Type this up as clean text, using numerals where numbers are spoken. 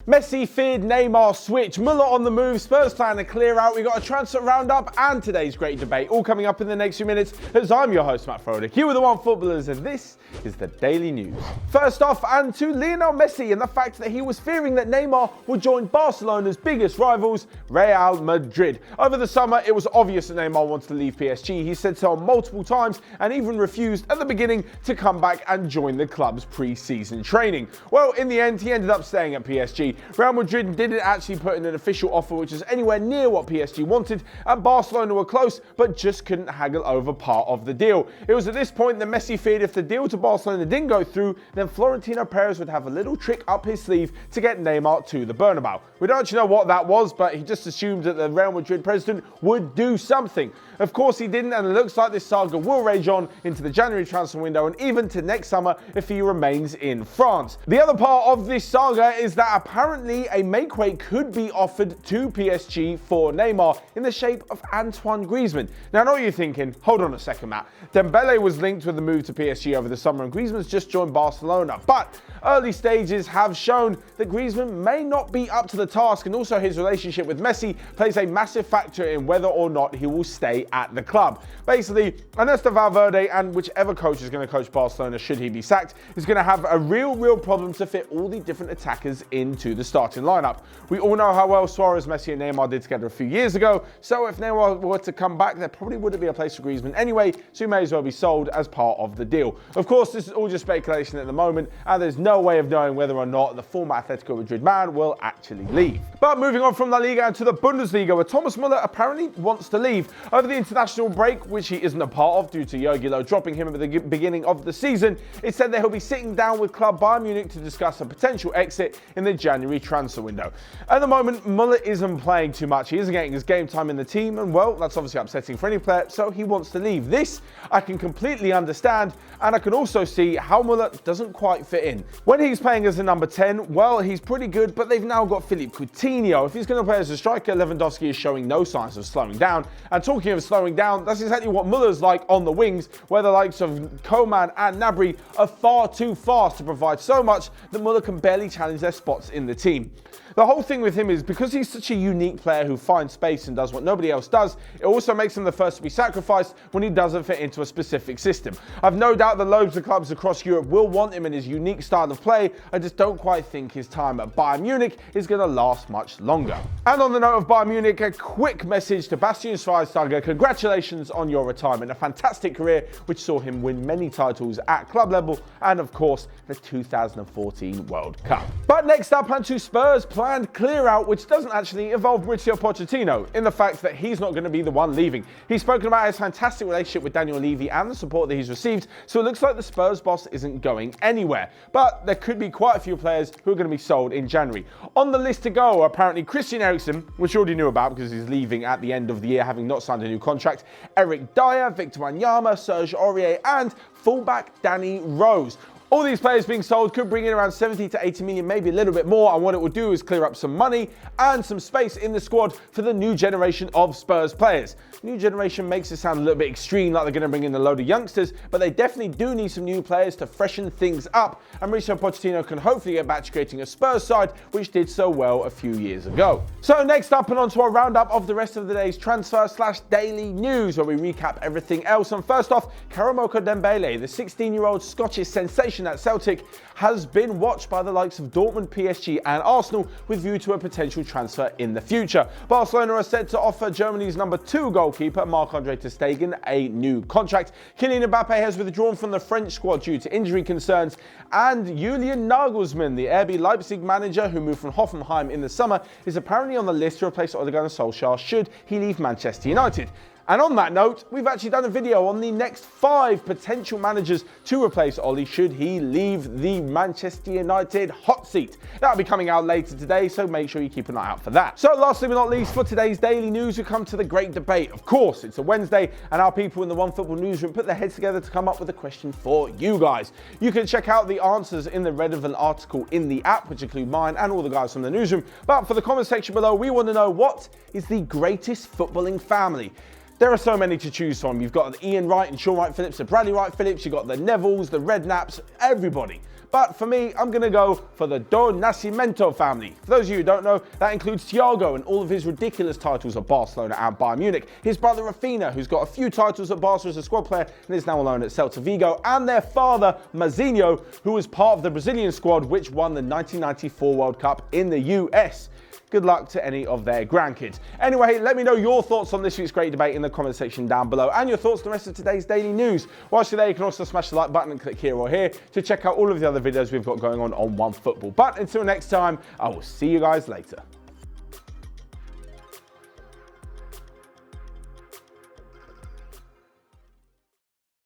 Messi feared Neymar switch, Muller on the move, Spurs plan to clear out, we got a transfer roundup and today's great debate, all coming up in the next few minutes as I'm your host Matt Froelich, here with the Onefootballers, and this is the Daily News. First off, and to Lionel Messi and the fact that he was fearing that Neymar would join Barcelona's biggest rivals, Real Madrid. Over the summer, it was obvious that Neymar wanted to leave PSG. He said so multiple times and even refused at the beginning to come back and join the club's pre-season training. Well, in the end, he ended up staying at PSG. Real Madrid didn't actually put in an official offer which is anywhere near what PSG wanted, and Barcelona were close but just couldn't haggle over part of the deal. It was at this point that Messi feared if the deal to Barcelona didn't go through, then Florentino Perez would have a little trick up his sleeve to get Neymar to the Bernabeu. We don't actually know what that was, but he just assumed that the Real Madrid president would do something. Of course he didn't, and it looks like this saga will rage on into the January transfer window and even to next summer if he remains in France. The other part of this saga is that apparently a make-weight could be offered to PSG for Neymar in the shape of Antoine Griezmann. Now I know what you're thinking, hold on a second Matt, Dembele was linked with the move to PSG over the summer and Griezmann's just joined Barcelona, but early stages have shown that Griezmann may not be up to the task, and also his relationship with Messi plays a massive factor in whether or not he will stay at the club. Basically, Ernesto Valverde and whichever coach is going to coach Barcelona should he be sacked is going to have a real problem to fit all the different attackers into the starting lineup. We all know how well Suarez, Messi and Neymar did together a few years ago, so if Neymar were to come back there probably wouldn't be a place for Griezmann anyway, so he may as well be sold as part of the deal. Of course this is all just speculation at the moment and there's no way of knowing whether or not the former Atletico Madrid man will actually leave. But moving on from La Liga and to the Bundesliga, where Thomas Muller apparently wants to leave. Over the international break, which he isn't a part of due to Jurgen Low dropping him at the beginning of the season, it said that he'll be sitting down with club Bayern Munich to discuss a potential exit in the January transfer window. At the moment, Muller isn't playing too much. He isn't getting his game time in the team, and well, that's obviously upsetting for any player, so he wants to leave. This I can completely understand, and I can also see how Muller doesn't quite fit in. When he's playing as a number 10, well, he's pretty good, but they've now got Philippe Coutinho. If he's going to play as a striker, Lewandowski is showing no signs of slowing down. And talking of slowing down, that's exactly what Muller's like on the wings, where the likes of Coman and Gnabry are far too fast to provide so much that Muller can barely challenge their spots in the team. The whole thing with him is because he's such a unique player who finds space and does what nobody else does, it also makes him the first to be sacrificed when he doesn't fit into a specific system. I've no doubt that loads of clubs across Europe will want him in his unique style of play. I just don't quite think his time at Bayern Munich is going to last much longer. And on the note of Bayern Munich, a quick message to Bastians. Congratulations on your retirement. A fantastic career which saw him win many titles at club level and of course the 2014 World Cup. But next up, and to Spurs' planned clear out, which doesn't actually involve Mauricio Pochettino, in the fact that he's not going to be the one leaving. He's spoken about his fantastic relationship with Daniel Levy and the support that he's received, so it looks like the Spurs boss isn't going anywhere. But there could be quite a few players who are going to be sold in January. On the list to go are apparently Christian Eriksen, which you already knew about because he's leaving at the end of the year having not signed a new contract, Eric Dyer, Victor Wanyama, Serge Aurier and fullback Danny Rose. All these players being sold could bring in around 70 to 80 million, maybe a little bit more, and what it will do is clear up some money and some space in the squad for the new generation of Spurs players. New generation makes it sound a little bit extreme, like they're going to bring in a load of youngsters, but they definitely do need some new players to freshen things up, and Mauricio Pochettino can hopefully get back to creating a Spurs side which did so well a few years ago. So next up and on to our roundup of the rest of the day's transfer/daily news, where we recap everything else. And first off, Karamoko Dembele, the 16-year-old Scottish sensation at Celtic, has been watched by the likes of Dortmund, PSG and Arsenal with view to a potential transfer in the future. Barcelona are set to offer Germany's number 2 goalkeeper Marc-Andre ter Stegen a new contract. Kylian Mbappe has withdrawn from the French squad due to injury concerns, and Julian Nagelsmann, the RB Leipzig manager who moved from Hoffenheim in the summer, is apparently on the list to replace Ole Gunnar Solskjaer should he leave Manchester United. And on that note, we've actually done a video on the next 5 potential managers to replace Ole should he leave the Manchester United hot seat. That'll be coming out later today, so make sure you keep an eye out for that. So lastly but not least, for today's daily news, we come to the great debate. Of course, it's a Wednesday, and our people in the Onefootball newsroom put their heads together to come up with a question for you guys. You can check out the answers in the relevant article in the app, which include mine and all the guys from the newsroom. But for the comment section below, we want to know, what is the greatest footballing family? There are so many to choose from. You've got Ian Wright and Sean Wright-Phillips, the Bradley Wright-Phillips, you've got the Nevilles, the Redknapps, everybody. But for me, I'm going to go for the Do Nascimento family. For those of you who don't know, that includes Thiago and all of his ridiculous titles at Barcelona and Bayern Munich, his brother Rafinha, who's got a few titles at Barca as a squad player and is now alone at Celta Vigo, and their father, Mazinho, who was part of the Brazilian squad which won the 1994 World Cup in the US. Good luck to any of their grandkids. Anyway, let me know your thoughts on this week's great debate in the comment section down below, and your thoughts on the rest of today's daily news. Whilst you're there, you can also smash the like button and click here or here to check out all of the other videos we've got going on OneFootball. But until next time, I will see you guys later.